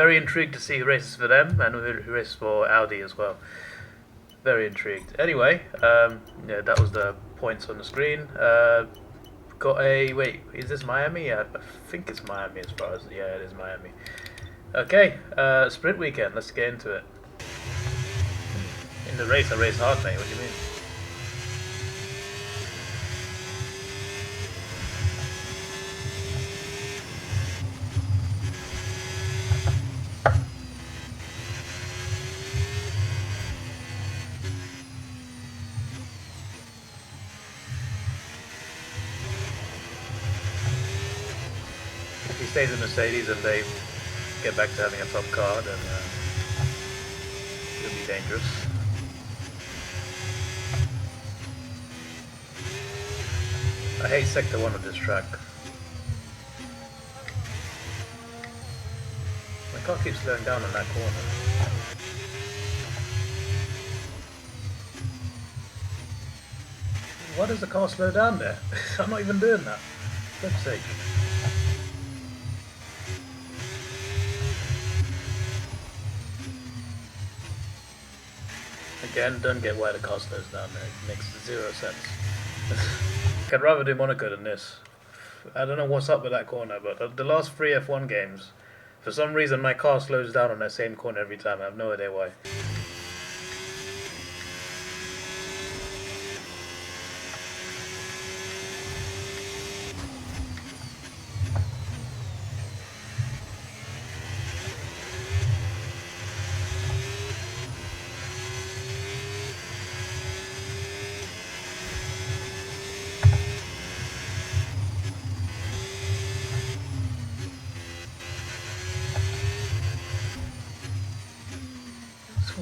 very intrigued to see who races for them and who races for Audi as well. Very intrigued. Anyway, yeah, that was the points on the screen. Got a wait. Is this Miami? Yeah, I think it's Miami as far as yeah, it is Miami. Okay, sprint weekend. Let's get into it. In the race, I race hard, mate. What do you mean? If he stays in Mercedes and they get back to having a top car, then it'll be dangerous. I hate Sector 1 of this track. My car keeps slowing down on that corner. Why does the car slow down there? I'm not even doing that. For God's sake. Again, don't get why the car slows down there. It makes zero sense. I'd rather do Monaco than this. I don't know what's up with that corner, but the last 3 F1 games, for some reason my car slows down on that same corner every time. I have no idea why.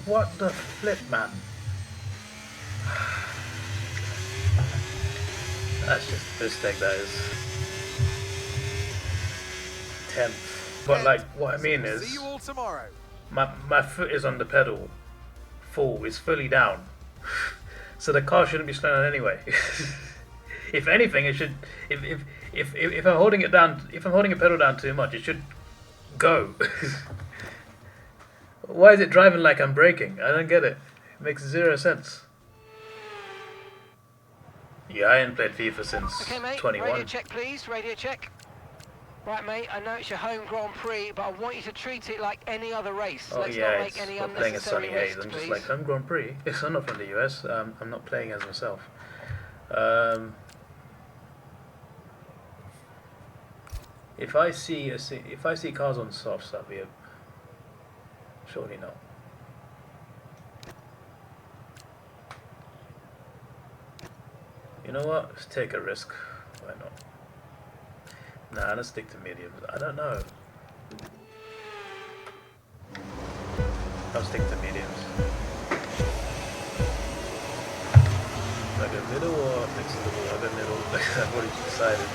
What the flip, man? That's just a mistake, that is. 10th. But like, what I mean is, see you all tomorrow. My foot is on the pedal, it's fully down. So the car shouldn't be slowing down anyway. If anything, it should. If I'm holding it down, if I'm holding a pedal down too much, it should go. Why is it driving like I'm braking? I don't get it. It makes zero sense. Yeah, I ain't played FIFA since okay, mate. 21. Radio check, please. Radio check. Right, mate. I know it's your home Grand Prix, but I want you to treat it like any other race. Oh Let's yeah, not make any we're playing as Sunny unnecessary Hayes. risks, I'm just please. like, home Grand Prix? Yes, I'm not from the US. I'm not playing as myself. If I see cars on softs, that'd be a surely not. You know what? Let's take a risk. Why not? Nah, let's stick to mediums. I don't know. I'll stick to mediums. Do I go middle or next to the wall? I go middle. I've already decided.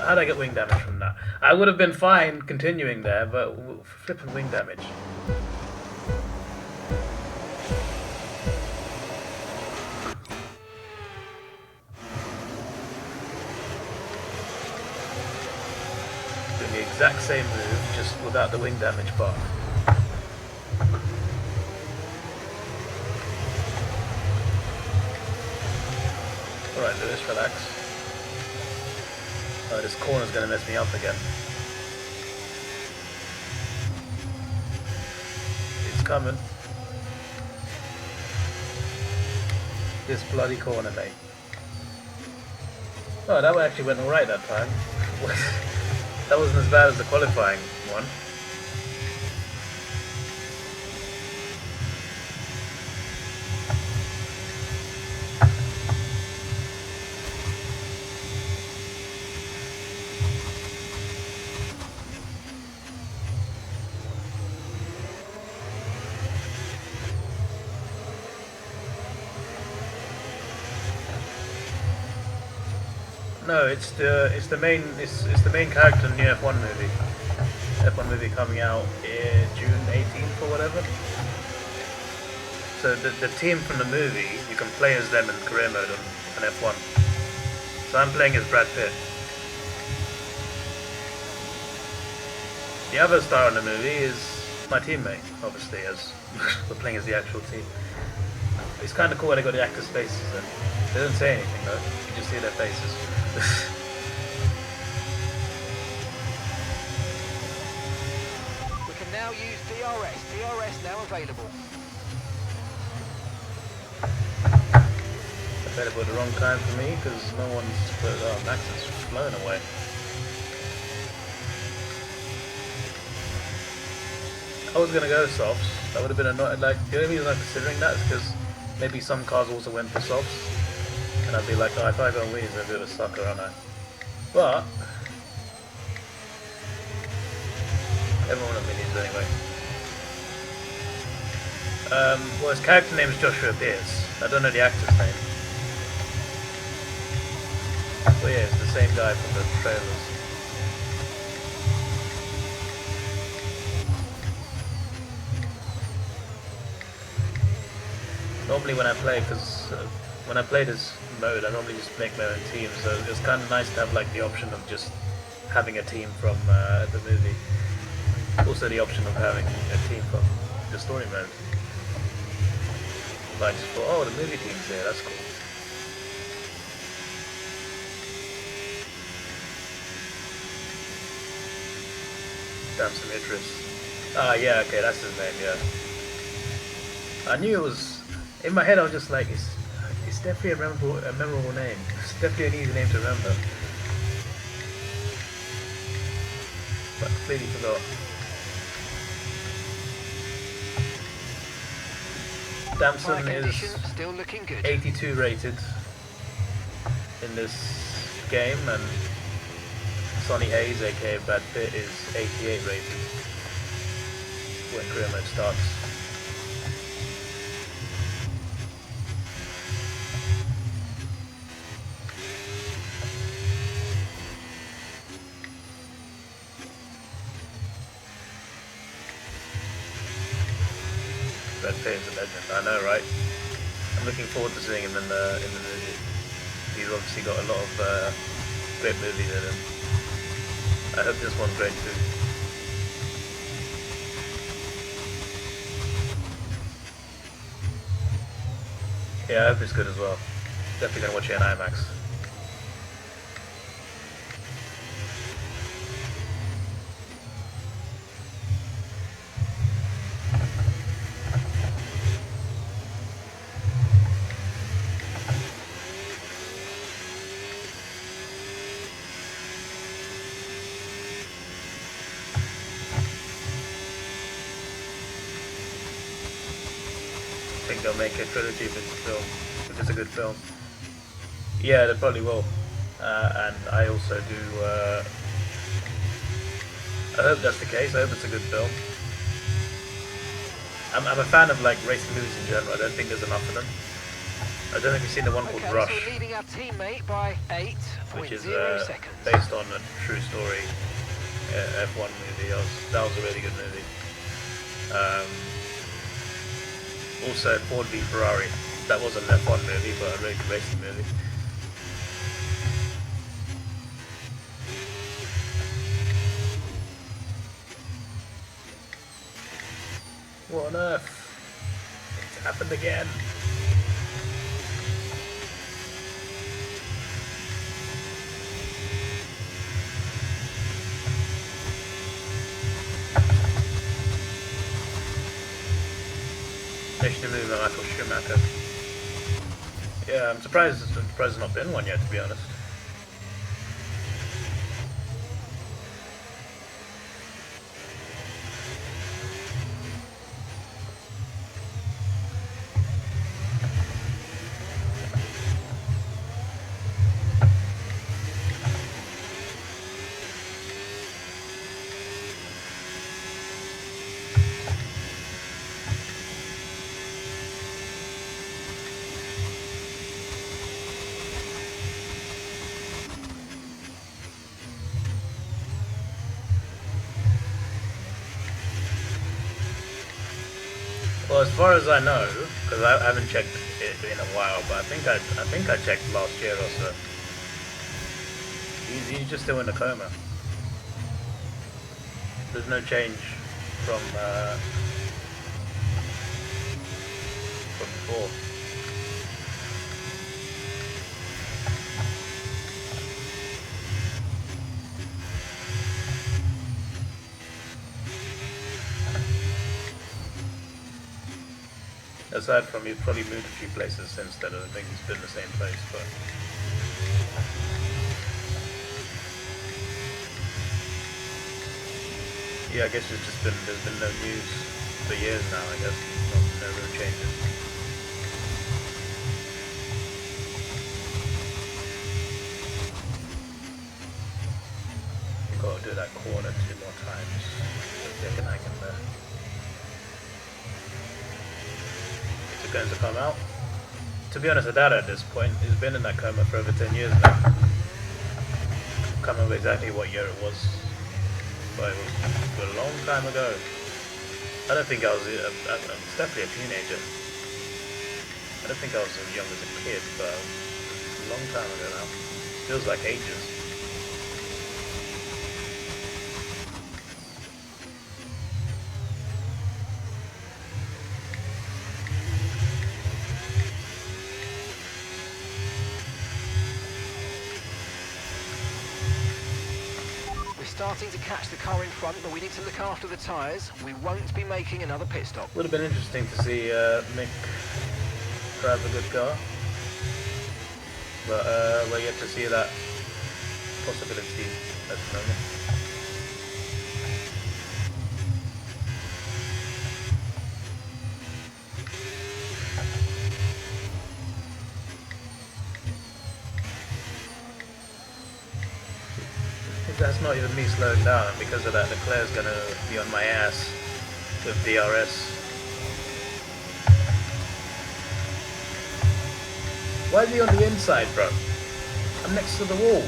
How'd I get wing damage from that? I would have been fine continuing there, but flipping wing damage. Doing the exact same move, just without the wing damage part. Alright, Lewis, relax. Oh, this corner's gonna mess me up again. It's coming. This bloody corner, mate. Oh, that one actually went alright that time. That wasn't as bad as the qualifying one. No, it's the main character in the F1 movie. F1 movie coming out in June 18th or whatever. So the team from the movie, you can play as them in career mode on F1. So I'm playing as Brad Pitt. The other star in the movie is my teammate, obviously, as we're playing as the actual team. It's kind of cool when they got the actors' faces in. They don't say anything though, you just see their faces. We can now use DRS. DRS now available. Available at the wrong time for me because no one's put. Oh, Max is flown away. I was gonna go softs. That would have been annoying. Like the only reason I'm considering that is because maybe some cars also went for softs, and I'd be like, oh, if I go wins, I'm a bit of a sucker, aren't I? But everyone on minis anyway. Well, his character name is Joshua Pierce. I don't know the actor's name. But yeah, it's the same guy from the trailers. Normally when I play, because when I play this mode, I normally just make my own team, so it's kind of nice to have like the option of just having a team from the movie. Also the option of having a team from the story mode. But I just thought, oh, the movie team's there, that's cool. Damson Idris. Ah, yeah, okay, that's his name, yeah. I knew it was... In my head, I was just like, it's definitely a memorable name. It's definitely an easy name to remember. But I completely forgot. Damson is still looking good. 82 rated in this game, and Sonny Hayes, aka Brad Pitt, is 88 rated when career mode starts. Brad Pitt is a legend, I know, right? I'm looking forward to seeing him in the movie. He's obviously got a lot of great movies in him. I hope this one's great too. Yeah, I hope it's good as well. Definitely gonna watch it in IMAX. I think they'll make a trilogy if it's a film, if it's a good film. Yeah, they probably will. And I also do. I hope that's the case. I hope it's a good film. I'm a fan of like racing movies in general. I don't think there's enough of them. I don't know if you've seen the one called Rush, so leading our teammate by 8.0 which is seconds. based on a true story F1 movie. That was a really good movie. Also, Ford v Ferrari. That wasn't an F1 movie, but a really good racing movie. What on earth? It's happened again. They should move Michael Schumacher. Yeah, I'm surprised there's not been one yet, to be honest. Well, as far as I know, because I haven't checked it in a while, but I think I checked last year or so. He's just still in a coma. There's no change from before. Aside from he's probably moved a few places since then, I don't think he's been the same place, but yeah, I guess there's been no news for years now, I guess. No real changes. You've got to do that corner 2 more times. Hopefully I can hang in there. Is it going to come out? To be honest, I doubt it at this point. He's been in that coma for over 10 years now. I can't remember exactly what year it was, but it was a long time ago. I don't think I was definitely a teenager. I don't think I was as young as a kid, but a long time ago now. Feels like ages. Starting to catch the car in front, but we need to look after the tyres. We won't be making another pit stop. Would have been interesting to see Mick drive a good car, but we're yet to see that possibility at the moment. That's not even me slowing down, and because of that Leclerc's going to be on my ass with DRS. Why is he on the inside, bro? I'm next to the wall.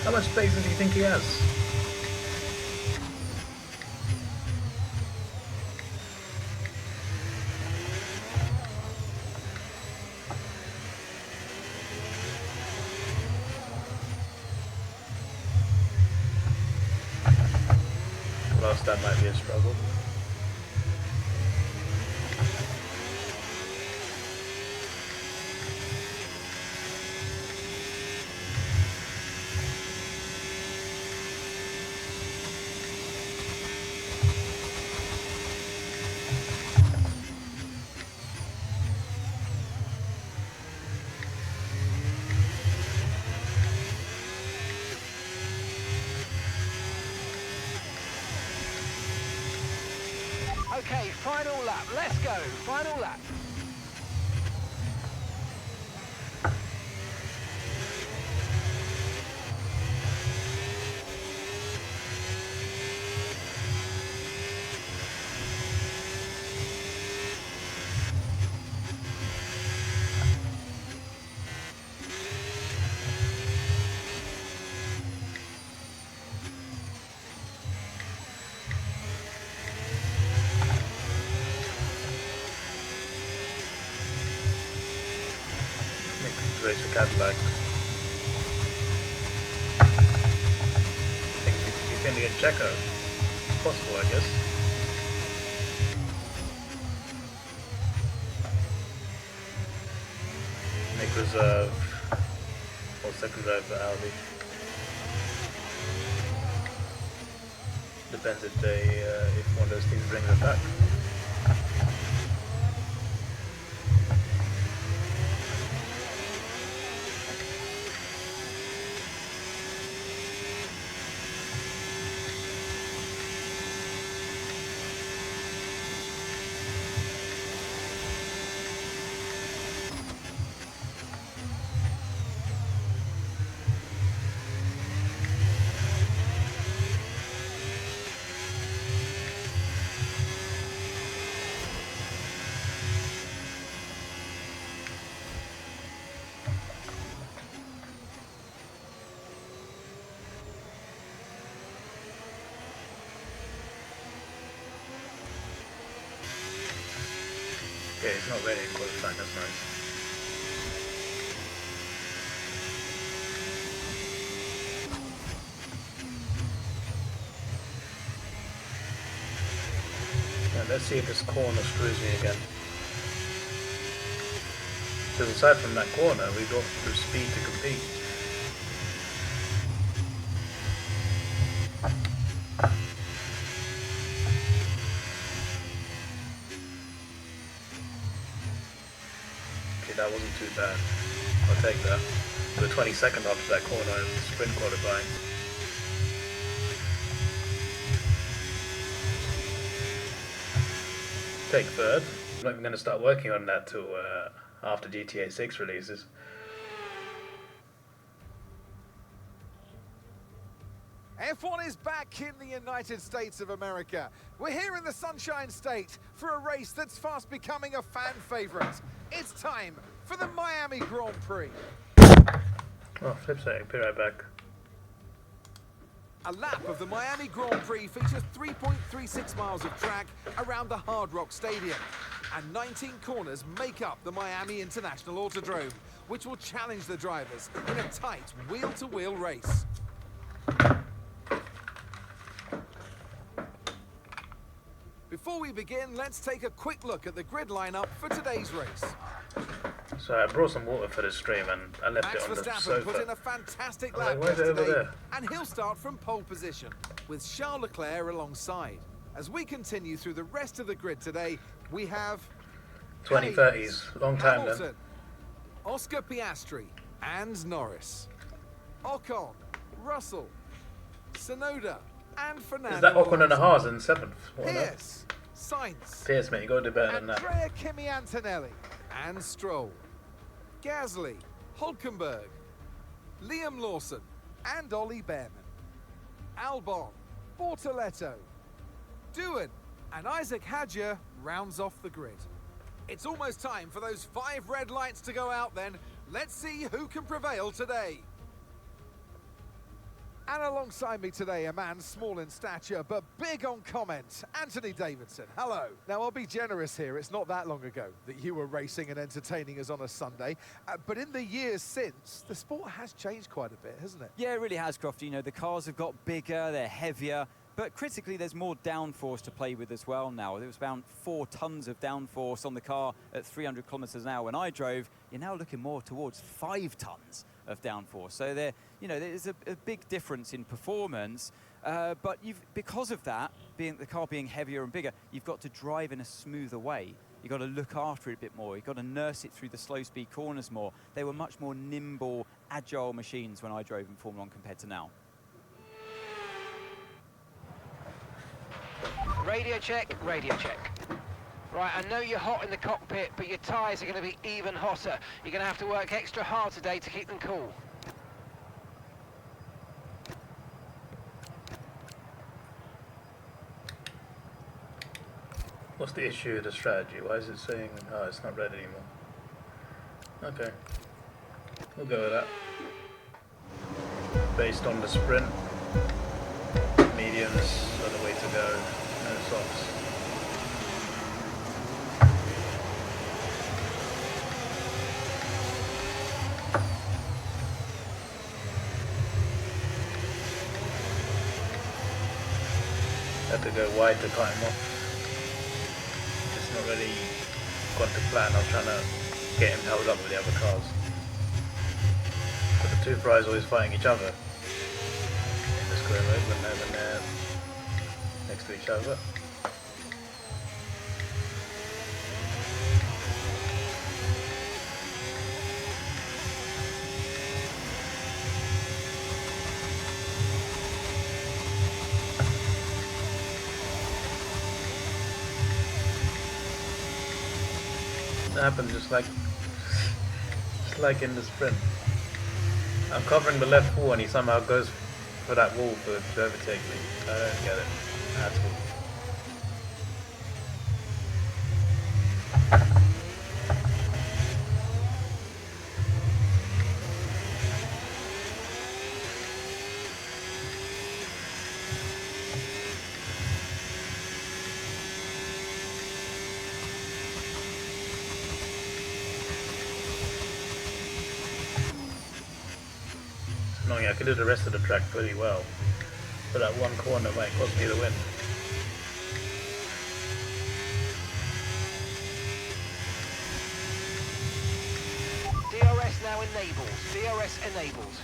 How much space does he think he has? That might be a struggle. Okay, final lap. Let's go. Final lap. Race for Cadillac. I think he's going to get Checo. It's possible, I guess. Make reserve or second drive for Audi. Depends if if one of those teams brings it back. Okay, it's not ready in qualifying, that's nice. And let's see if this corner screws me again. Because aside from that corner, we've got the speed to compete. Okay, that wasn't too bad. I'll take that. We're 22nd after that corner in sprint qualifying. Take third. I'm not even going to start working on that till after GTA 6 releases. F1 is back in the United States of America. We're here in the Sunshine State for a race that's fast becoming a fan favourite. It's time for the Miami Grand Prix. Oh, flip side, be right back. A lap of the Miami Grand Prix features 3.36 miles of track around the Hard Rock Stadium. And 19 corners make up the Miami International Autodrome, which will challenge the drivers in a tight wheel-to-wheel race. Before we begin, let's take a quick look at the grid lineup for today's race. So I brought some water for this stream and I left Max it on the Verstappen sofa. put in a fantastic I'm lap like, why is it over yesterday, there? and he'll start from pole position, with Charles Leclerc alongside. As we continue through the rest of the grid today, we have 2030s, long time then. Hamilton, Oscar Piastri, and Norris, Ocon, Russell, Tsunoda, and Fernando. Is that Ocon and a Alonso. Haas in 7th? What, no? Pierce, Sainz, Pierce, mate, you got to do better than that. Andrea Kimi Antonelli, and Stroll, Gasly, Hulkenberg, Liam Lawson, and Ollie Behrman, Albon, Bortoletto, Doohan, and Isaac Hadjar rounds off the grid. It's almost time for those 5 red lights to go out then. Let's see who can prevail today. And alongside me today, a man small in stature but big on comment, Anthony Davidson. Hello. Now, I'll be generous here. It's not that long ago that you were racing and entertaining us on a Sunday. But in the years since, the sport has changed quite a bit, hasn't it? Yeah, it really has, Crofty. You know, the cars have got bigger, they're heavier, but critically, there's more downforce to play with as well now. There was about 4 tons of downforce on the car at 300 kilometers an hour when I drove. You're now looking more towards 5 tons of downforce. So there, you know, there's a big difference in performance. But because of that, the car being heavier and bigger, you've got to drive in a smoother way. You've got to look after it a bit more. You've got to nurse it through the slow speed corners more. They were much more nimble, agile machines when I drove in Formula 1 compared to now. Radio check, radio check. Right, I know you're hot in the cockpit, but your tyres are going to be even hotter. You're going to have to work extra hard today to keep them cool. What's the issue with the strategy? Why is it saying, oh, it's not red anymore? Okay. We'll go with that. Based on the sprint, mediums are the way to go, no softs. Had to go wide to cut him off. It's not really gone to plan. I was trying to get him held up with the other cars. But the two fries always fighting each other in the square road when they're next to each other. It happened just like in the sprint. I'm covering the left wall and he somehow goes for that wall to overtake me. I don't get it at all. Annoying, I could do the rest of the track pretty well, but that one corner might cost me the win. enables. DRS enables.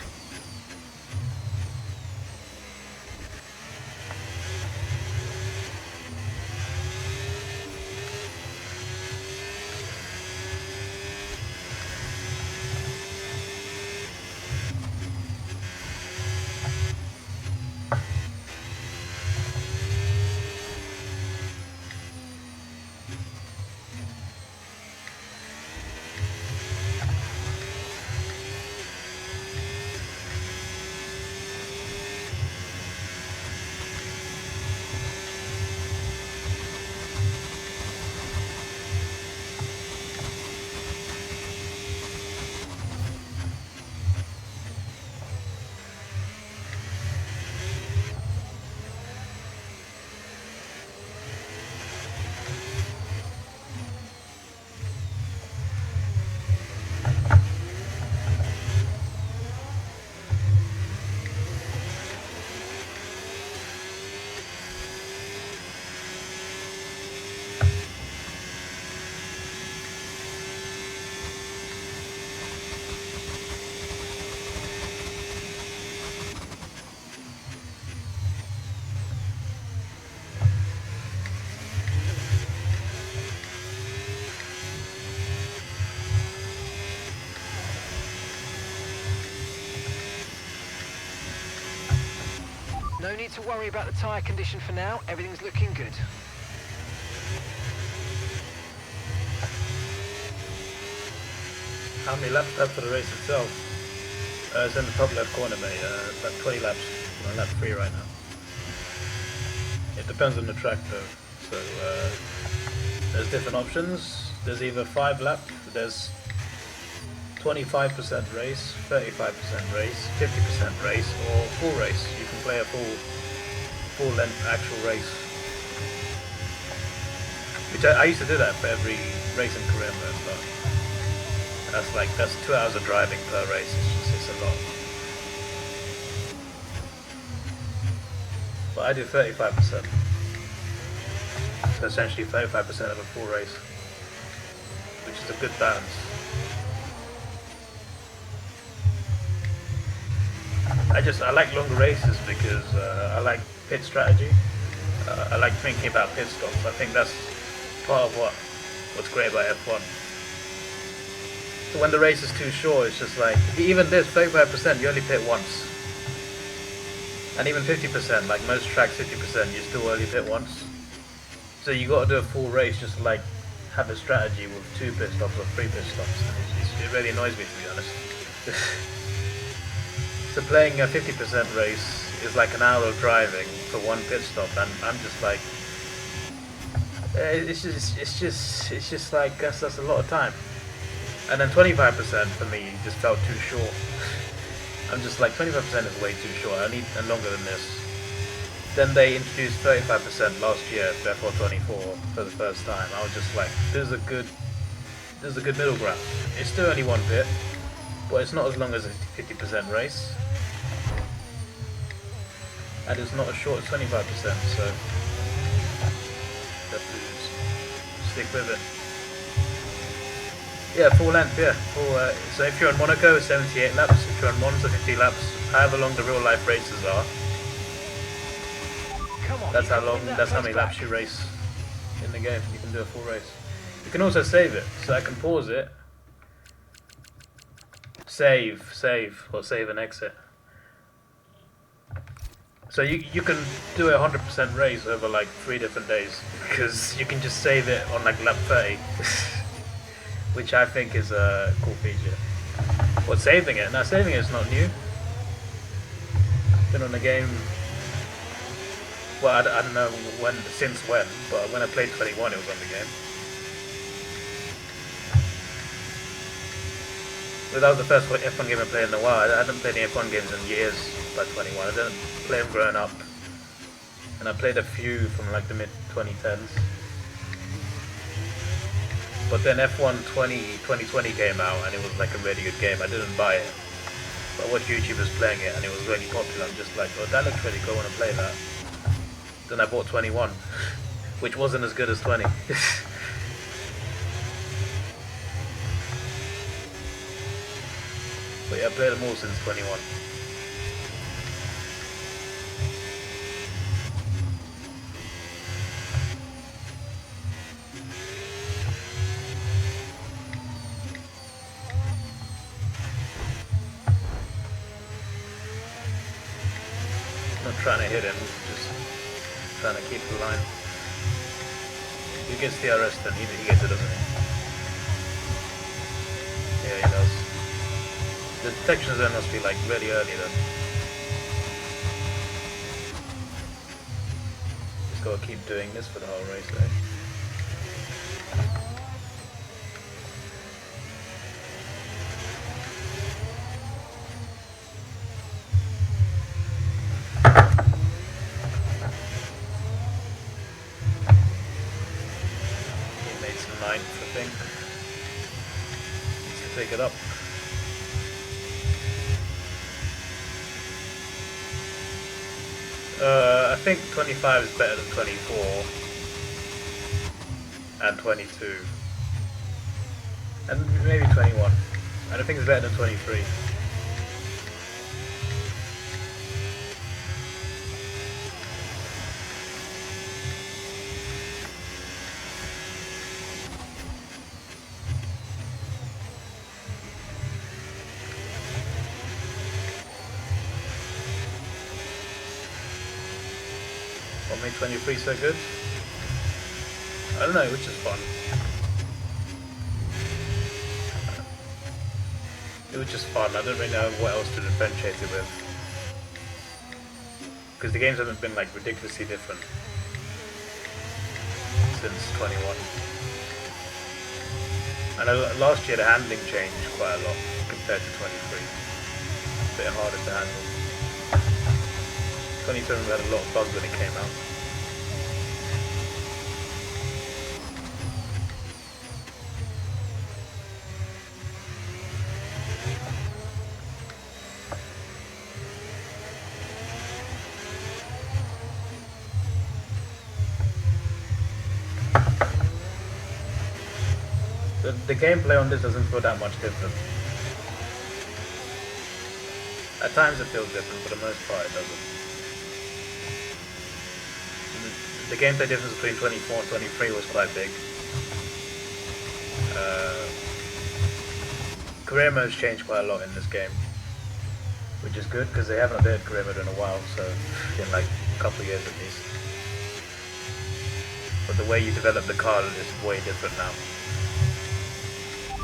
No need to worry about the tyre condition for now. Everything's looking good. How many laps left for the race itself? It's in the top left corner, mate. It's like 20 laps. I'm on lap 3 right now. It depends on the track though. So there's different options. There's either 5 lap, there's 25% race, 35% race, 50% race, or full race. You can play a full length actual race. Which I used to do that for every race in career mode, but that's 2 hours of driving per race. It's a lot. But I do 35%. So essentially 35% of a full race, which is a good balance. I like longer races because I like pit strategy. I like thinking about pit stops. I think that's part of what's great about F1. So when the race is too short, it's just like, even this 35%, you only pit once. And even 50%, like most tracks 50%, you still only pit once. So you got to do a full race just to like have a strategy with 2 pit stops or 3 pit stops. And it really annoys me, to be honest. So playing a 50% race is like an hour of driving for 1 pit stop, and I'm just like, it's just like that's a lot of time. And then 25% for me just felt too short. I'm just like 25% is way too short. I need longer than this. Then they introduced 35% last year for F124 for the first time. I was just like, there's a good middle ground. It's still only 1 pit, but it's not as long as a 50% race. And it's not as short as 25%, so have to stick with it. Yeah, full length, yeah. So if you're on Monaco, it's 78 laps. If you're on Monza, 50 laps. However long the real life races are. Come on, That's how many laps you race in the game. You can do a full race. You can also save it, so I can pause it. Save, or save and exit. So you can do a 100% race over like 3 different days, because you can just save it on like lap 30, which I think is a cool feature. But saving it is not new. Been on the game. Well, I don't know since when, but when I played 21, it was on the game. But that was the first F1 game I played in a while. I hadn't played any F1 games in years by 21. I didn't play them growing up. And I played a few from like the mid-2010s. But then F1 2020 came out and it was like a really good game. I didn't buy it. But I watched YouTubers playing it and it was really popular. I'm just like, oh, that looks really cool, I want to play that. Then I bought 21, which wasn't as good as 20. But yeah, I played them all since 21. Not trying to hit him, just trying to keep the line. He gets the arrest then, he gets it, doesn't he? Yeah, he does. The detection zone must be like really early then. Just gotta keep doing this for the whole race, eh? Teammates in ninth, I think. Needs to pick it up. I think 25 is better than 24 and 22 and maybe 21. And I think it's better than 23. What made 23 so good? I don't know, which is fun. It was just fun. I don't really know what else to differentiate it with. Because the games haven't been like ridiculously different since 21. I know last year the handling changed quite a lot compared to 23. A bit harder to handle. 27 had a lot of bugs when it came out. The gameplay on this doesn't feel that much different. At times it feels different, for the most part it doesn't. The gameplay difference between 24 and 23 was quite big. Career mode's changed quite a lot in this game, which is good because they haven't updated career mode in a while, so in like a couple of years at least. But the way you develop the car is way different now.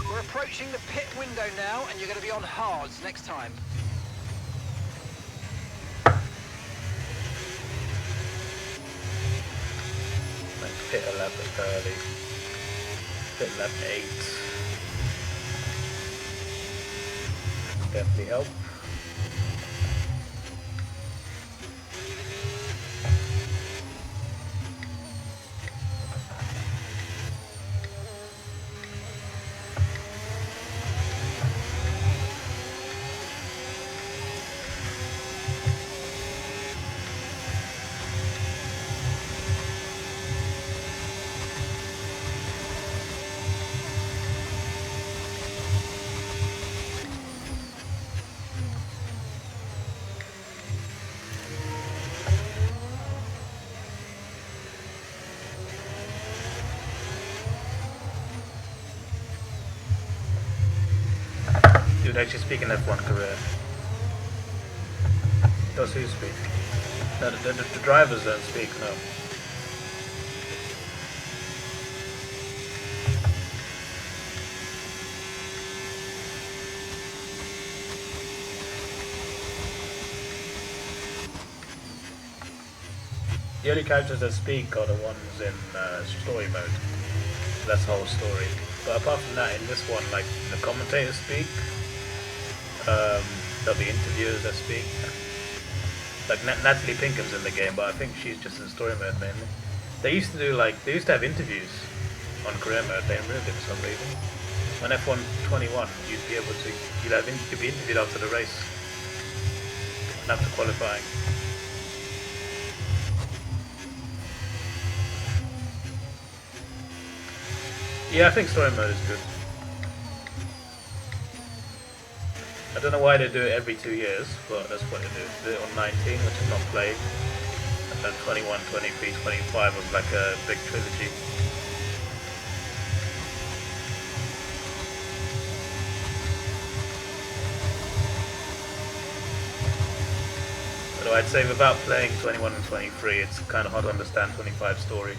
We're approaching the pit window now, and you're going to be on hards next time. Let's pit 11 early. Pit 11 8. Definitely help. Dude, actually speaking F1 career. Does who speak? No, the drivers don't speak, no. The only characters that speak are the ones in story mode. That's the whole story. But apart from that, in this one, like, the commentators speak. There'll be interviewers that speak. Like Natalie Pinkham's in the game, but I think she's just in story mode mainly. They used to have interviews on career mode. They removed it for some reason. On F1 21, you'd be interviewed after the race and after qualifying. Yeah, I think story mode is good. I don't know why they do it every 2 years, but that's what they do. They do it on 19, which is not played. And then 21, 23, 25 was like a big trilogy. Although I'd say without playing 21 and 23, it's kind of hard to understand 25's story.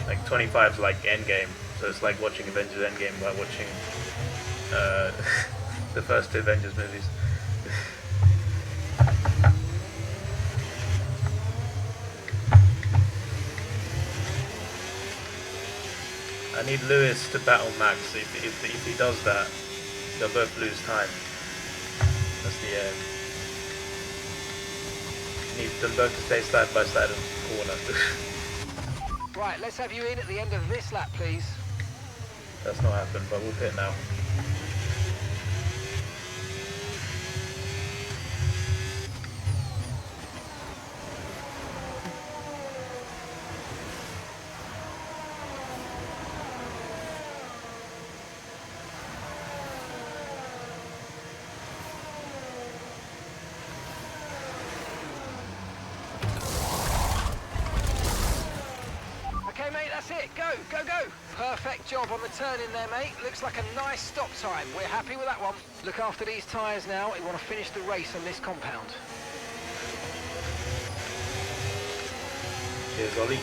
Like 25's like Endgame, so it's like watching Avengers Endgame by watching the first 2 Avengers movies. I need Lewis to battle Max. If he does that, they'll both lose time. That's the aim. Need them both to stay side by side in the corner. Right, let's have you in at the end of this lap, please. That's not happened, but we'll pit now. Okay, mate, that's it. Go, go, go. Perfect job on the turn in there, mate. Looks like a nice stop time. We're happy with that one. Look after these tyres now. We want to finish the race on this compound. Cheers, Ollie.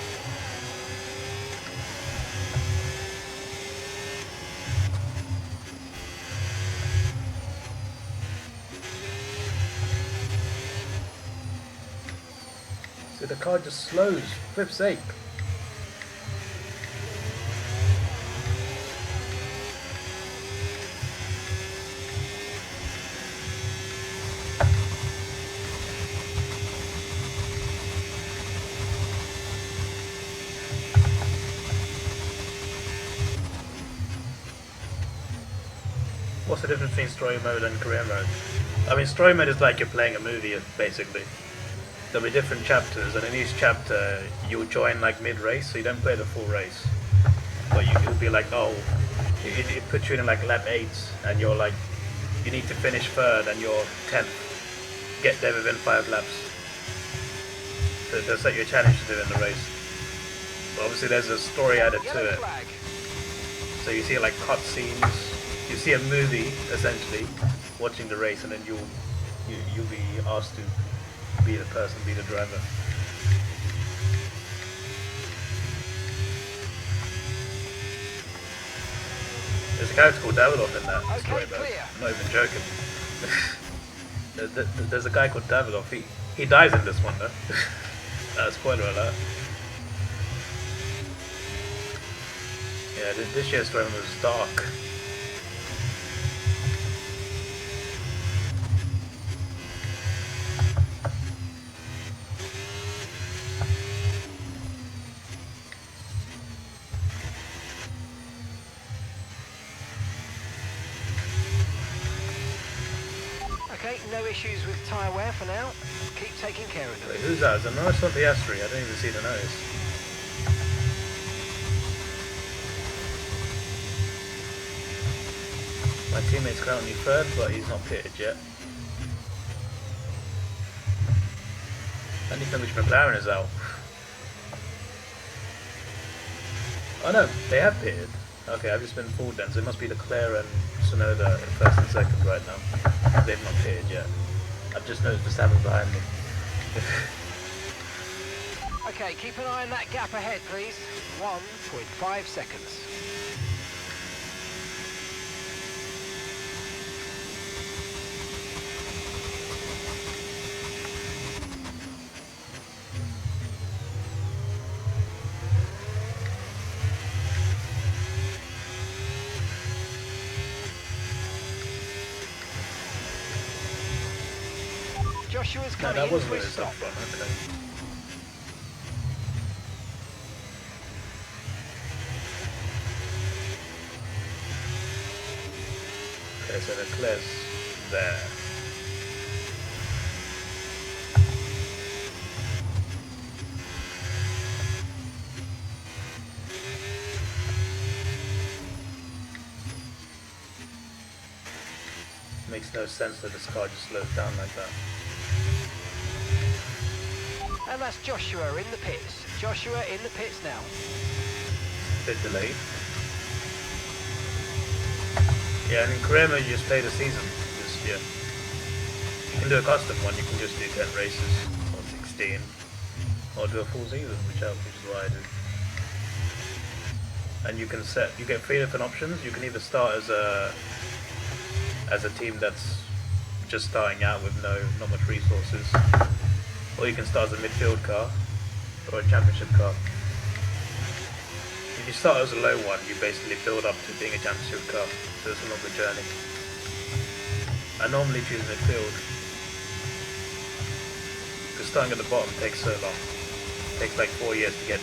So the car just slows, for flip's sake. What's the difference between story mode and career mode? I mean, story mode is like you're playing a movie, basically. There'll be different chapters, and in each chapter you'll join like mid-race, so you don't play the full race. But you'll be like, oh, it puts you in like lap 8, and you're like, you need to finish 3rd and you're 10th. Get there within 5 laps. So they'll set you a challenge to do in the race. But obviously there's a story added to it. So you see like cutscenes. You see a movie essentially, watching the race, and then you'll be asked to be the person, be the driver. There's a character called Davidoff in that story, though. I'm not even joking. There's a guy called Davidoff. He dies in this one, though. Spoiler alert. Yeah, this year's story was dark. Okay, no issues with tyre wear for now. Keep taking care of them. Wait, who's that? Is it Norris or Piastri? I don't even see the nose. My teammate's currently 3rd, but he's not pitted yet. I need to know which McLaren is out. Oh no, they have pitted. Okay, I've just been fooled then, so it must be Leclerc and Tsunoda in 1st and 2nd right now. They've not pitted yet. I've just noticed Verstappen behind me. Okay, keep an eye on that gap ahead, please. 1.5 seconds. Joshua's No, coming that in was to Lewis his stop. up front, okay. Okay, so Leclerc's there. makes no sense that this car just slows down like that. And that's Joshua in the pits. Joshua in the pits now. Bit delayed. Yeah, and in Crema you just play the season. Just, yeah. You can do a custom one, you can just do 10 races, or 16, or do a full season, which is what I do. And you get 3 different options. You can either start as a team that's just starting out with not much resources, or you can start as a midfield car, or a championship car. If you start as a low one, you basically build up to being a championship car, so it's a longer journey. I normally choose midfield, because starting at the bottom takes so long. It takes like 4 years to get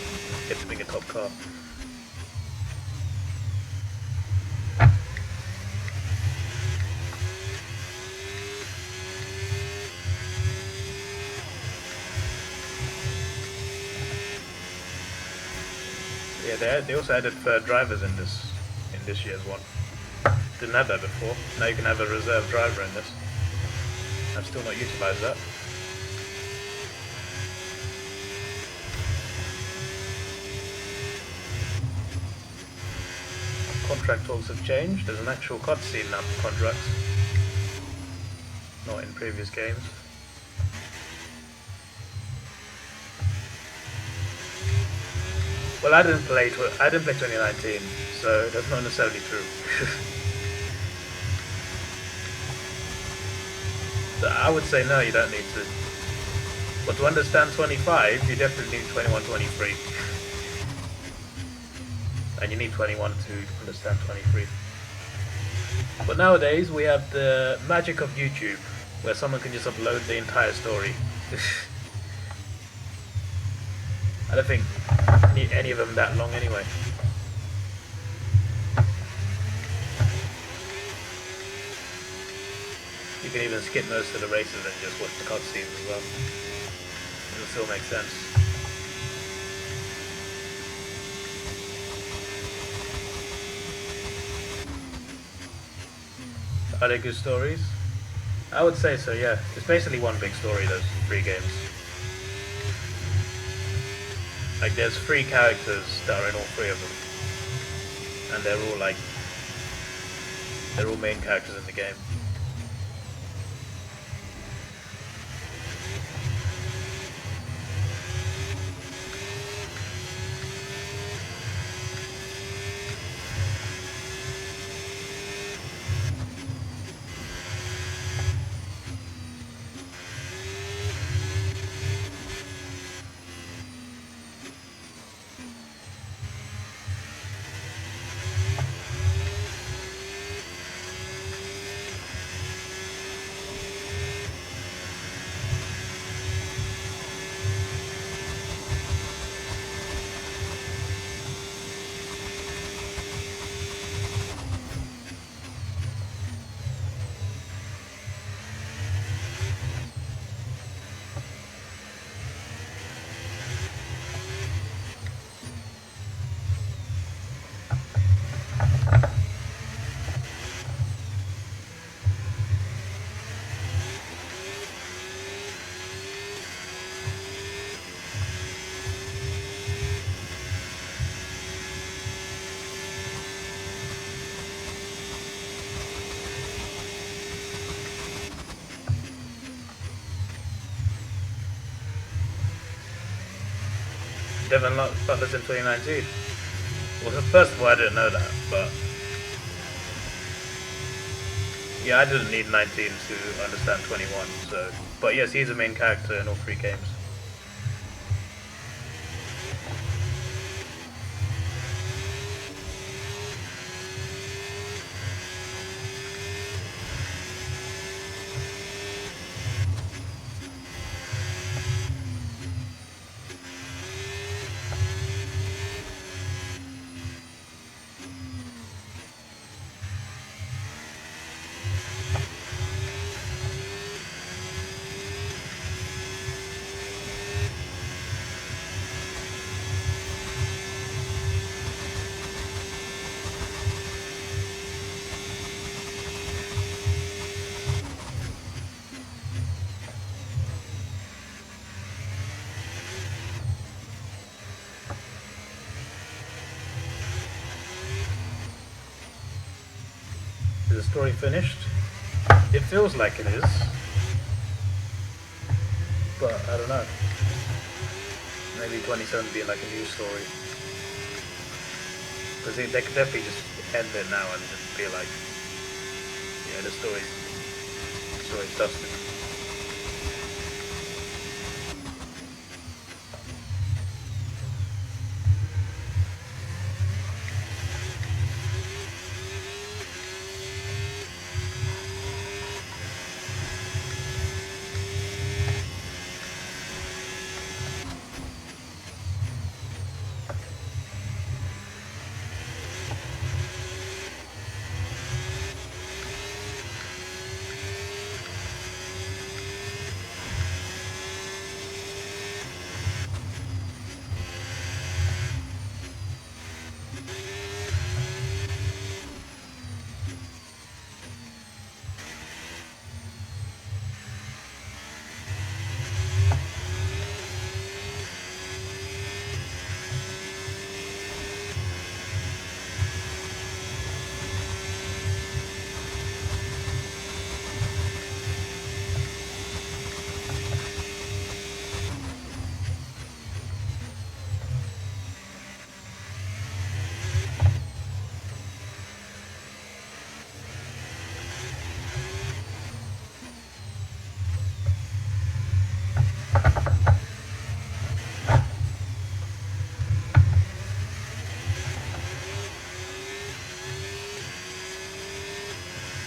to being a top car. Yeah, they also added third drivers in this year's one. Didn't have that before. Now you can have a reserve driver in this. I've still not utilised that. Contract talks have changed. There's an actual cutscene now for contracts. Not in previous games. Well, I didn't play 2019, so that's not necessarily true. So I would say no, you don't need to. But to understand 25, you definitely need 21, 23. And you need 21 to understand 23. But nowadays, we have the magic of YouTube, where someone can just upload the entire story. I don't think any of them that long anyway. You can even skip most of the races and just watch the cutscenes as well. It'll still make sense. Are they good stories? I would say so, yeah. It's basically one big story, those 3 games. Like, there's 3 characters that are in all 3 of them. And they're all main characters in the game. Devon Butler's in 2019. Well, first of all, I didn't know that, but yeah, I didn't need 19 to understand 21. So, but yes, he's a main character in all 3 games. story finished? It feels like it is, but I don't know. Maybe 27 being like a new story, because they could definitely just end it now and just be like, yeah, the story's dusted.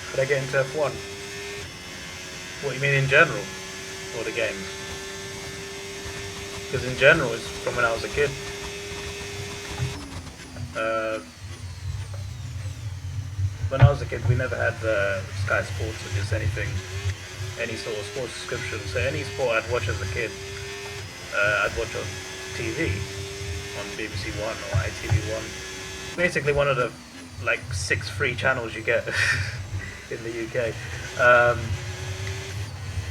Could I get into F1? What, you mean in general? Or the games? Because in general, it's from when I was a kid. When I was a kid, we never had Sky Sports or just anything, any sort of sports subscription. So any sport I'd watch as a kid, I'd watch on TV, on BBC One or ITV1. Basically one of the like 6 free channels you get in the UK.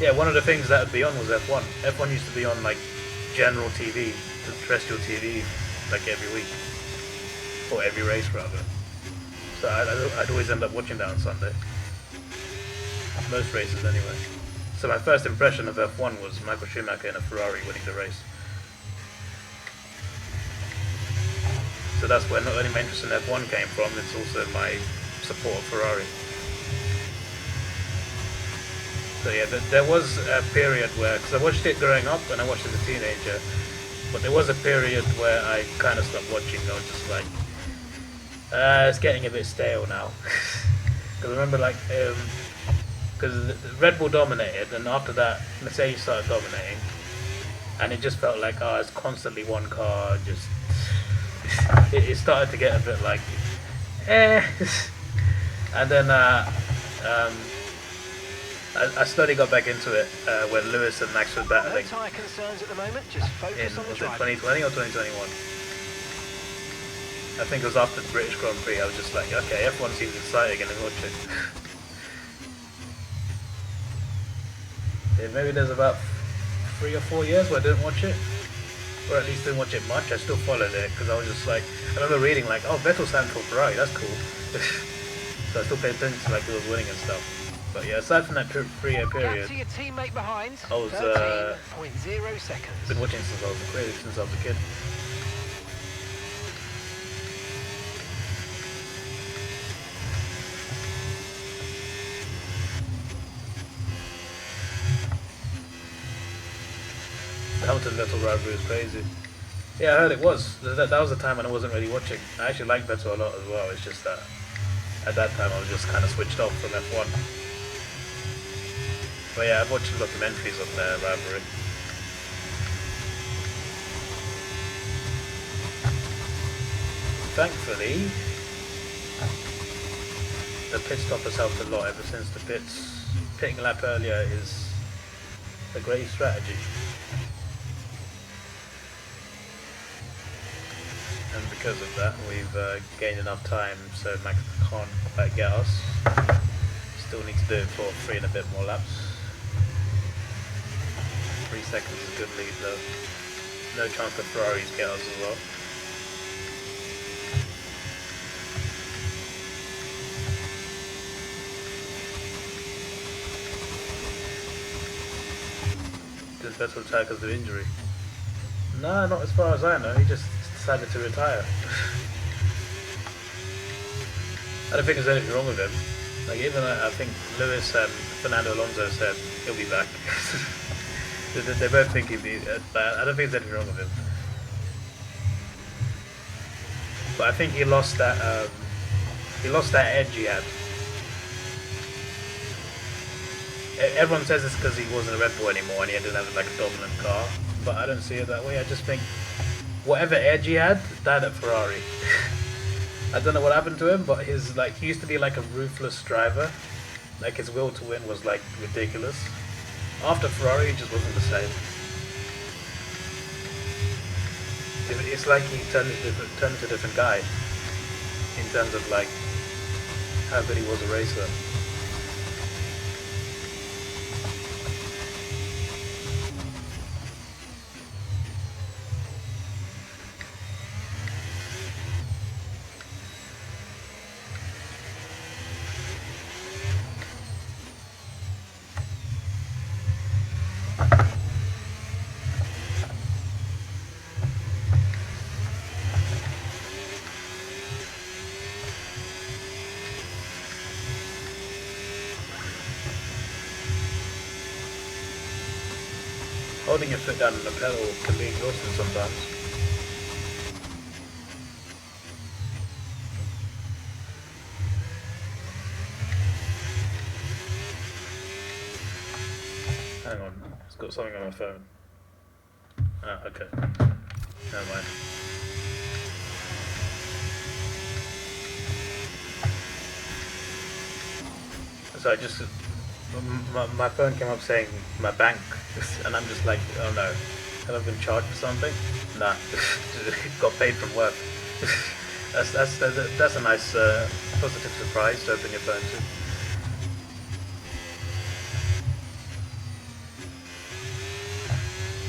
Yeah, one of the things that would be on was F1. F1 used to be on like general TV, terrestrial TV, like every week, or every race rather. So I'd always end up watching that on Sunday. Most races anyway. So my first impression of F1 was Michael Schumacher in a Ferrari winning the race. So that's where not only my interest in F1 came from, it's also my support of Ferrari. So yeah, there was a period where, because I watched it growing up and I watched it as a teenager, but there was a period where I kind of stopped watching. I was just like, it's getting a bit stale now. Because I remember like, because Red Bull dominated, and after that Mercedes started dominating, and it just felt like, oh, it's constantly one car, just, it started to get a bit like, and then I slowly got back into it when Lewis and Max were battling. No tyre concerns at the moment, just focus on the Was it driving. 2020 or 2021? I think it was after the British Grand Prix. I was just like, okay, F1 seems exciting, and then watch it. Yeah, maybe there's about 3 or 4 years where I didn't watch it, or at least didn't watch it much. I still followed it because I was just like, I remember reading like, oh, Vettel signed for Ferrari, that's cool. So I still paid attention to like who was winning and stuff. But yeah, aside from that 3-year Gap period, to your teammate behind. I was 13.0 seconds. been watching since I was a kid. The Hamilton Vettel rivalry was crazy. Yeah, I heard it was. That was the time when I wasn't really watching. I actually liked Vettel a lot as well. It's just that at that time I was just kind of switched off from F1. But yeah, I've watched documentaries on their rivalry. Thankfully, the pit stop has helped a lot ever since the pitting a lap earlier is a great strategy. And because of that, we've gained enough time so Max can't quite get us. Still need to do it for 3 and a bit more laps. 3 seconds is a good lead though. No chance that Ferraris get us as well. Vettel retired because of injury. No, not as far as I know. He just decided to retire. I don't think there's anything wrong with him. Like even I think Lewis and Fernando Alonso said he'll be back. they both think he'll be. I don't think there's anything wrong with him. But I think he lost that. He lost that edge he had. Everyone says it's because he wasn't a Red Bull anymore and he didn't have like a dominant car. But I don't see it that way. I just think whatever edge he had died at Ferrari. I don't know what happened to him, but he used to be like a ruthless driver. Like his will to win was like ridiculous. After Ferrari, he just wasn't the same. It's like he turned into a different guy in terms of like how good he was a racer. Holding your foot down on the pedal can be exhausting sometimes. Hang on, it's got something on my phone. Ah, okay. Never mind. So I just... My phone came up saying my bank, and I'm just like, oh no, have I been charged for something? Nah, got paid from work. that's a nice positive surprise to open your phone to.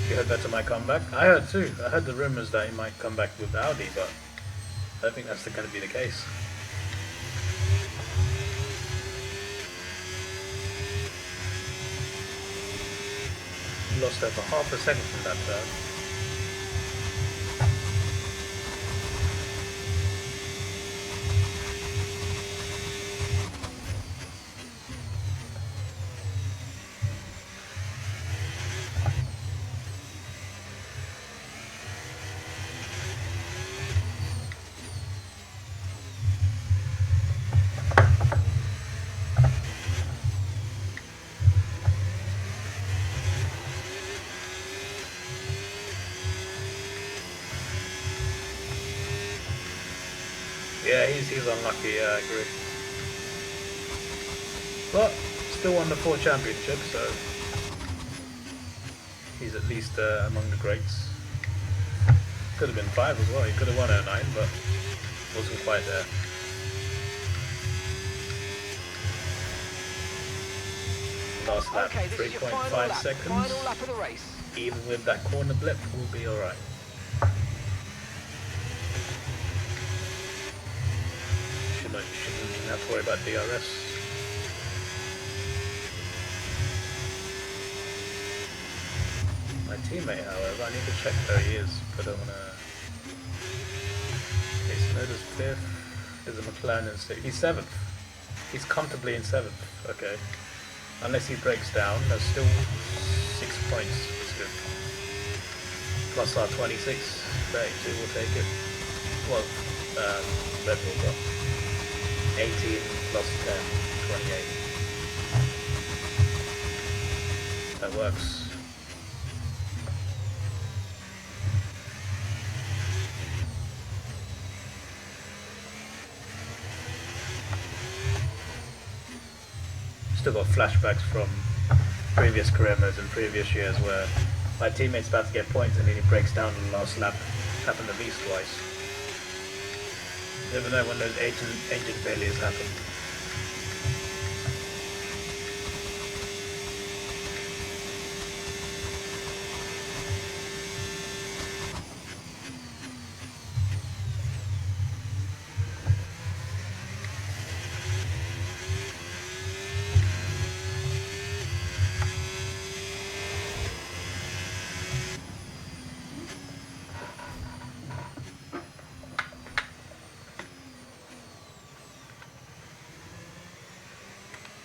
You heard Vettel might come back? I heard too. I heard the rumours that he might come back with Audi, but I don't think that's going to be the case. Lost over half a second from that turn. Yeah, he's unlucky, yeah, I agree. But still won the 4 championships, so he's at least among the greats. Could have been 5 as well, he could have won 09, but wasn't quite there. Last lap, Okay, this is your final 3.5 lap. seconds. Final lap of the race. Even with that corner blip, we'll be alright. Shouldn't even have to worry about DRS. My teammate, however, I need to check where he is, but I don't want to... Okay, Snowden's 5th, there's a McLaren in 6th, he's 7th. He's comfortably in 7th, okay. Unless he breaks down, there's still 6 points, it's good. Plus our 26, 32 will take it. Well, Red Bull got 18 plus 10, 28. That works. Still got flashbacks from previous career modes and previous years where my teammate's about to get points and then he breaks down on the last lap. It's happened at least twice. You never know when those ancient failures happen.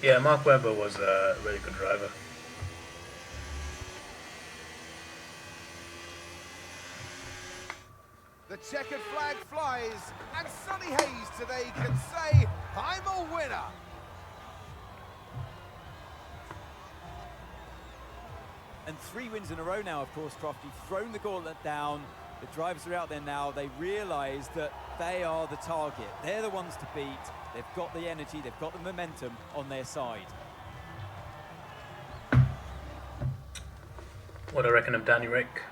Yeah, Mark Webber was a really good driver. The checkered flag flies, and Sonny Hayes today can say, I'm a winner. And 3 wins in a row now, of course, Croft. You've thrown the gauntlet down. The drivers are out there now. They realise that they are the target. They're the ones to beat. They've got the energy. They've got the momentum on their side. What do I reckon of Danny Rick?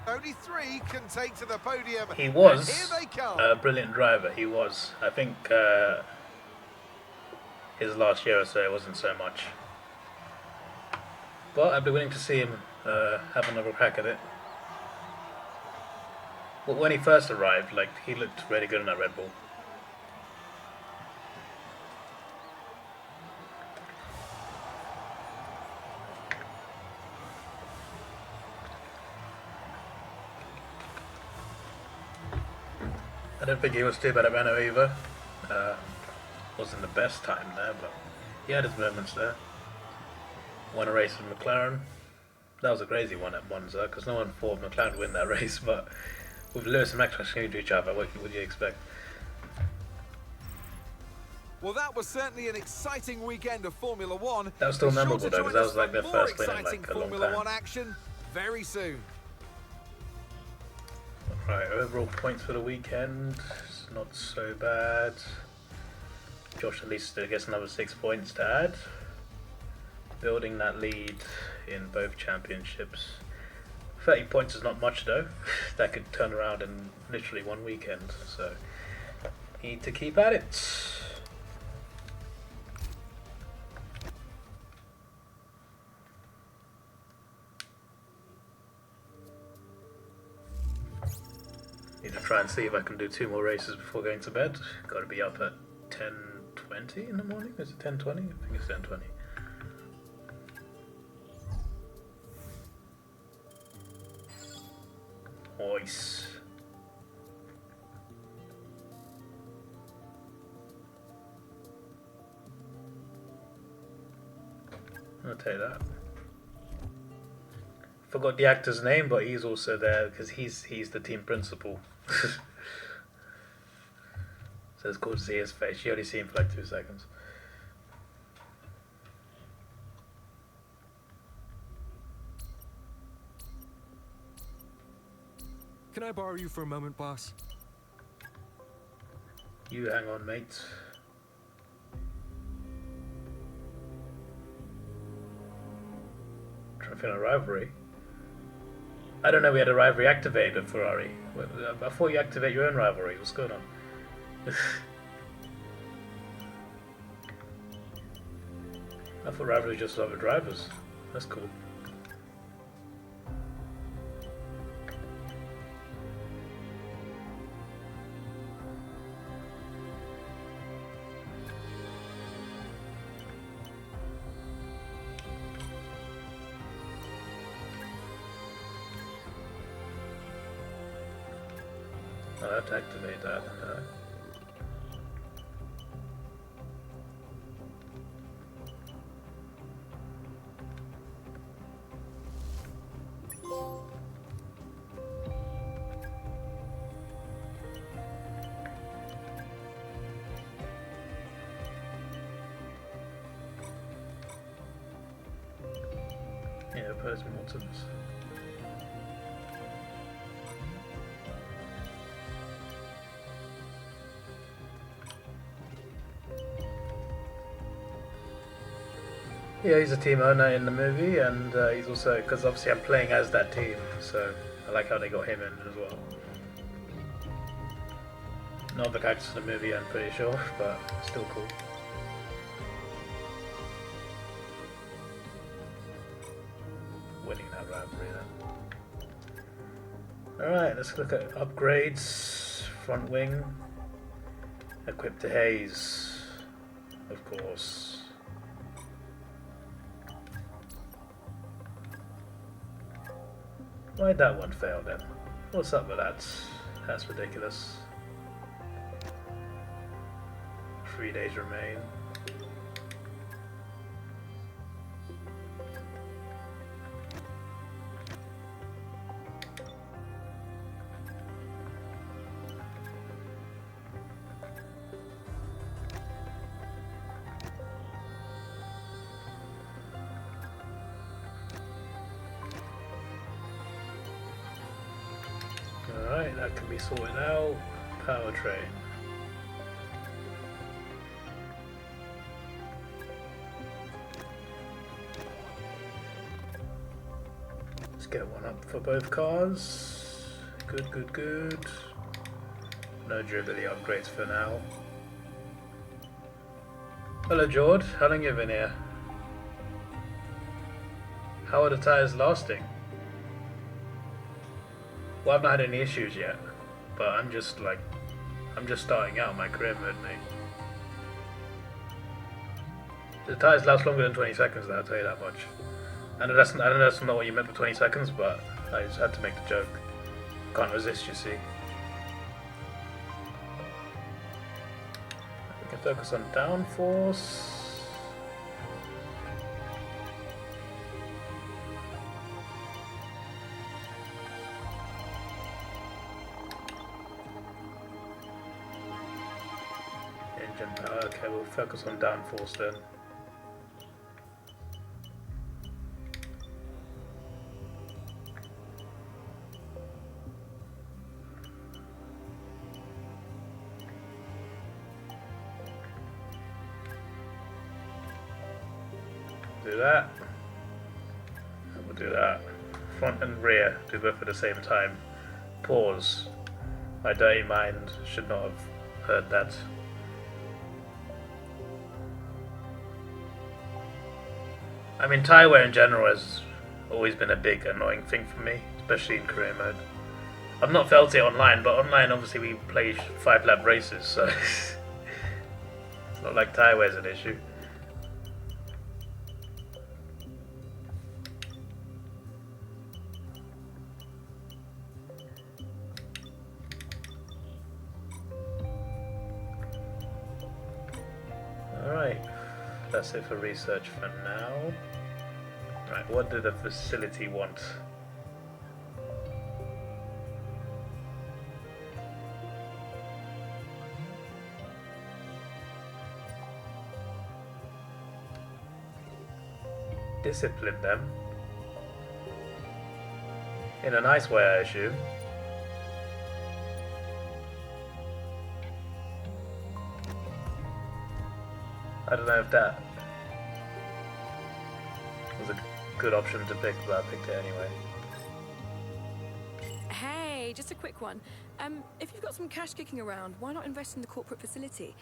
Only 3 can take to the podium. He was and here they come. a brilliant driver. He was. I think his last year or so it wasn't so much. But I'd be willing to see him have another crack at it. But when he first arrived, like, he looked really good in that Red Bull. I don't think he was too bad at Renault either. Wasn't the best time there, but he had his moments there. Won a race with McLaren. That was a crazy one at Monza, because no one thought McLaren would win that race, but with Lewis and Max crashing into each other, what would you expect? Well, that was certainly an exciting weekend of Formula One. That was still Be sure memorable to though, because join that us was like for their more first win in exciting like a long Formula time. One action very soon. Right, overall points for the weekend, it's not so bad. Josh at least still gets another 6 points to add. Building that lead in both championships. 30 points is not much though. That could turn around in literally one weekend, so need to keep at it. Need to try and see if I can do 2 more races before going to bed. Got to be up at 10:20 in the morning. Is it 10:20? I think it's 10:20. Nice. I'll take that. Forgot the actor's name, but he's also there because he's the team principal. So it's cool to see his face. You only see him for like 2 seconds. Can I borrow you for a moment, boss? You hang on, mate. Trying to find a rivalry. I don't know, we had a rivalry activated with Ferrari. I thought you activate your own rivalry. What's going on? I thought rivalry just other drivers. That's cool. I'll have to activate that. Yeah, post-mortems. Yeah, he's a team owner in the movie, and he's also, because obviously I'm playing as that team, so I like how they got him in as well. Not the characters in the movie, I'm pretty sure, but still cool. Winning that rivalry then. Alright, let's look at upgrades. Front wing. Equipped to Hayes, of course. Why'd that one fail then? What's up with that? That's ridiculous. 3 days remain. Alright, that can be sorted out. Powertrain. Let's get one up for both cars. Good, good, good. No durability upgrades for now. Hello George, how long have you been here? How are the tyres lasting? Well, I've not had any issues yet, but I'm just starting out my career mode, mate. The tyres last longer than 20 seconds, I'll tell you that much. I know that's not what you meant by 20 seconds, but I just had to make the joke. Can't resist, you see. We can focus on downforce. Engine power, okay, we'll focus on downforce then. Do that. We'll do that. Front and rear, do both at the same time. Pause. My dirty mind should not have heard that. I mean, tyre wear in general has always been a big annoying thing for me, especially in career mode. I've not felt it online, but online obviously we play 5-lap races, so it's not like tyre wear is an issue. Alright, that's it for research for now. Right, what did the facility want? Discipline them. In a nice way, I assume. I don't know if that was a good option to pick, but I picked it anyway. Hey, just a quick one. If you've got some cash kicking around, why not invest in the corporate facility?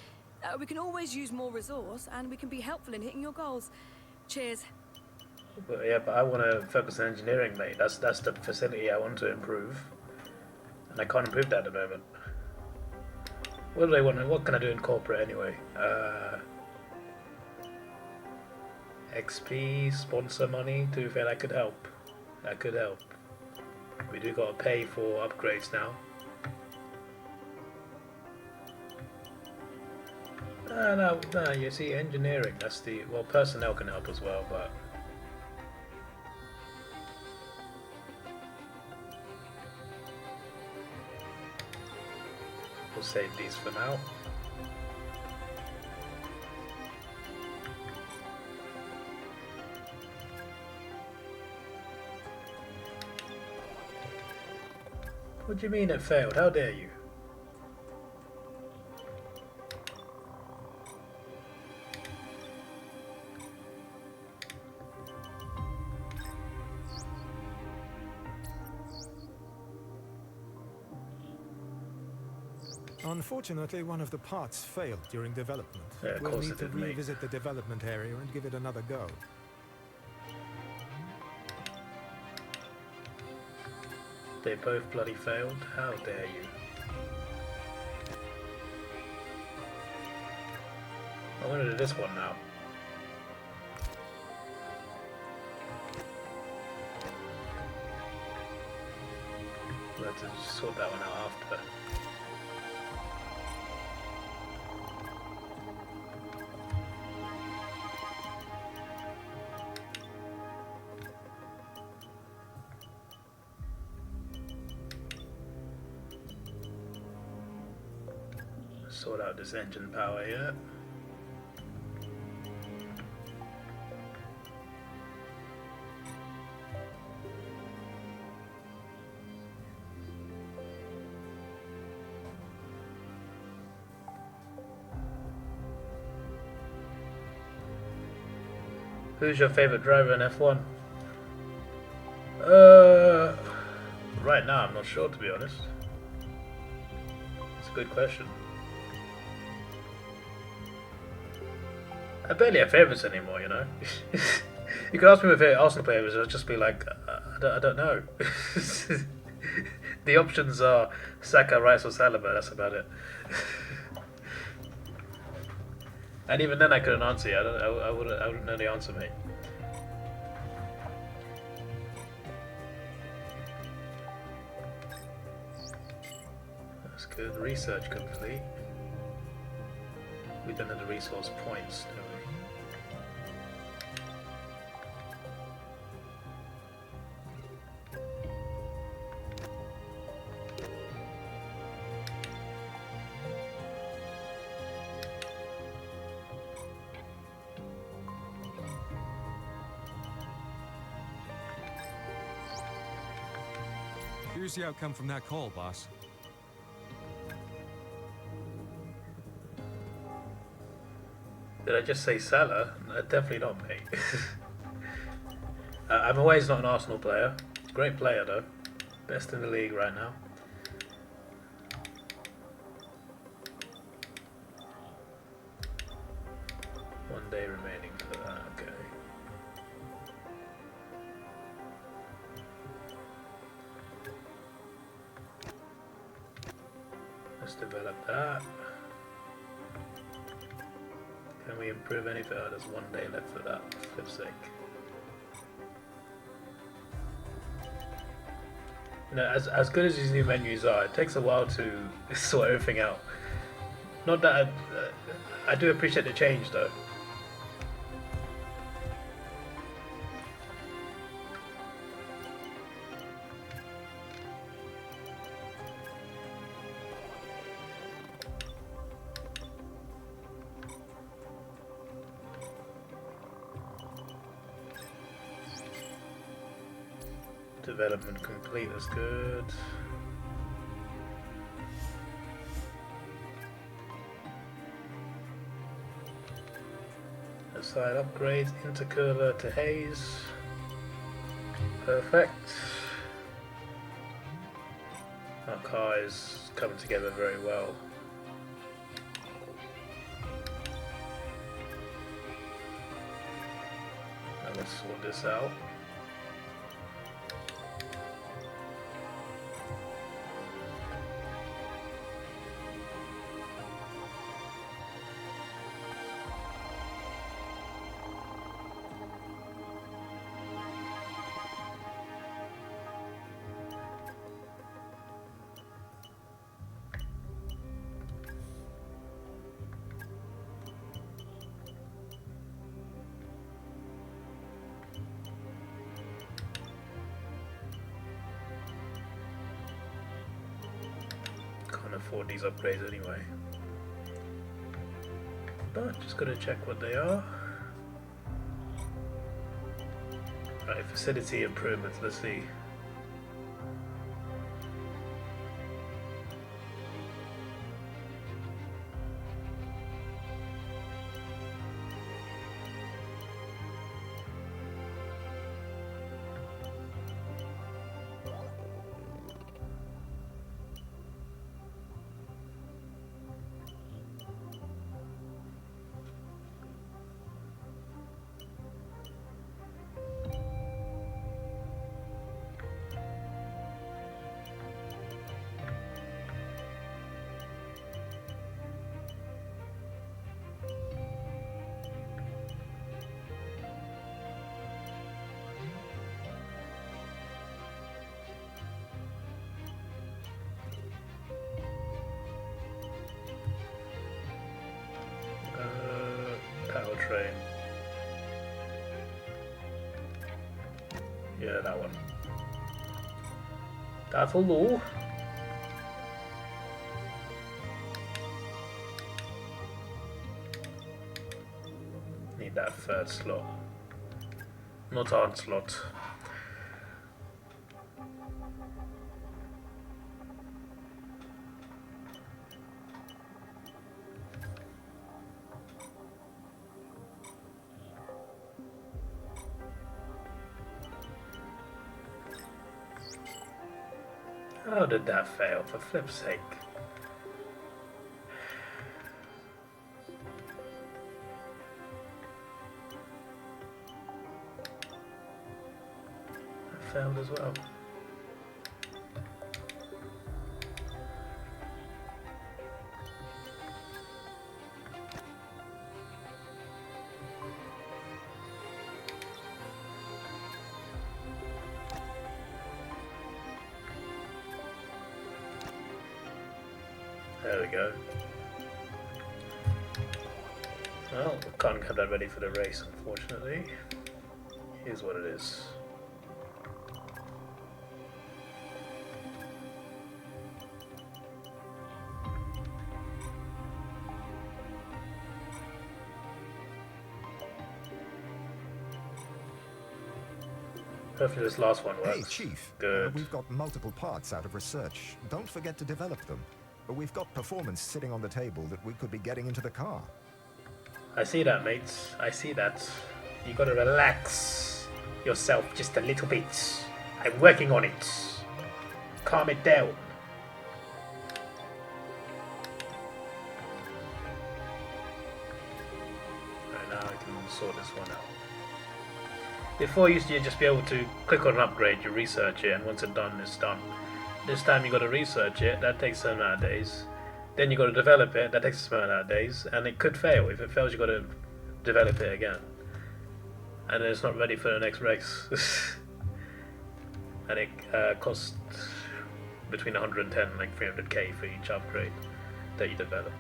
We can always use more resource, and we can be helpful in hitting your goals. Cheers. But yeah, but I want to focus on engineering, mate. That's the facility I want to improve, and I can't improve that at the moment. What do they want? What can I do in corporate anyway? XP, sponsor money. To be fair, that could help. That could help. We do got to pay for upgrades now. No, you see, engineering, that's the... Well, personnel can help as well, but... We'll save these for now. What do you mean it failed? How dare you? Unfortunately, one of the parts failed during development. Yeah, of We'll course need it to did, mate. revisit the development area and give it another go. They both bloody failed? How dare you? I'm gonna do this one now. We'll have to just sort that one out after. Sort out this engine power here. Who's your favorite driver in F1? Right now I'm not sure, to be honest. It's a good question. I barely have favourites anymore, you know. You could ask me my favourite Arsenal players, I'd just be like, I don't know. The options are Saka, Rice, or Saliba. That's about it. And even then, I couldn't answer you. I wouldn't know the answer, mate. That's good. Research complete. We don't have the resource points, do we? Here's the outcome from that call, boss. Did I just say Salah? No, definitely not, mate. I'm always not an Arsenal player. Great player, though. Best in the league right now. One day remaining for that, okay. Let's develop that. Can we improve any further? There's 1 day left for that, for flip's sake. You know, as good as these new menus are, it takes a while to sort everything out. Not that I do appreciate the change, though. Development complete, that's good. Assign upgrades, intercooler to haze. Perfect. Our car is coming together very well. Now let's sort this out. Can't afford these upgrades anyway. But just gotta check what they are. Right, facility improvements, let's see. Powertrain. Yeah, that one. That'll do. Need that third slot. Not onslaught. How did that fail, for flip's sake? That failed as well. There we go. Well, can't have that ready for the race, unfortunately. Here's what it is. Hopefully this last one works. Hey, Chief. Good. We've got multiple parts out of research. Don't forget to develop them. We've got performance sitting on the table that we could be getting into the car. I see that, mates. I see that. You gotta relax yourself just a little bit. I'm working on it. Calm it down. Right, now I can sort this one out. Before you used to just be able to click on an upgrade, you research it, and once it's done, it's done. This time you got to research it, that takes a certain amount of days. Then you got to develop it, that takes a certain amount of days, and it could fail. If it fails, you got to develop it again, and then it's not ready for the next race. And it costs between 110 and like 300k for each upgrade that you develop.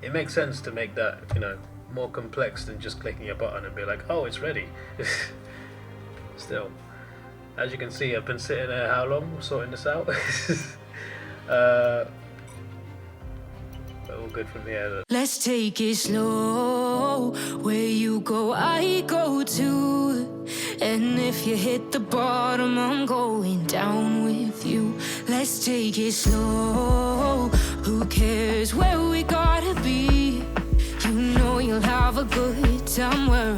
It makes sense to make that, you know, more complex than just clicking a button and be like, oh, it's ready. Still, as you can see, I've been sitting there how long sorting this out. All good from here. Let's take it slow. Where you go, I go too. And if you hit the bottom, I'm going down with you. Let's take it slow. Who cares where we gotta be? You know you'll have a good time wherever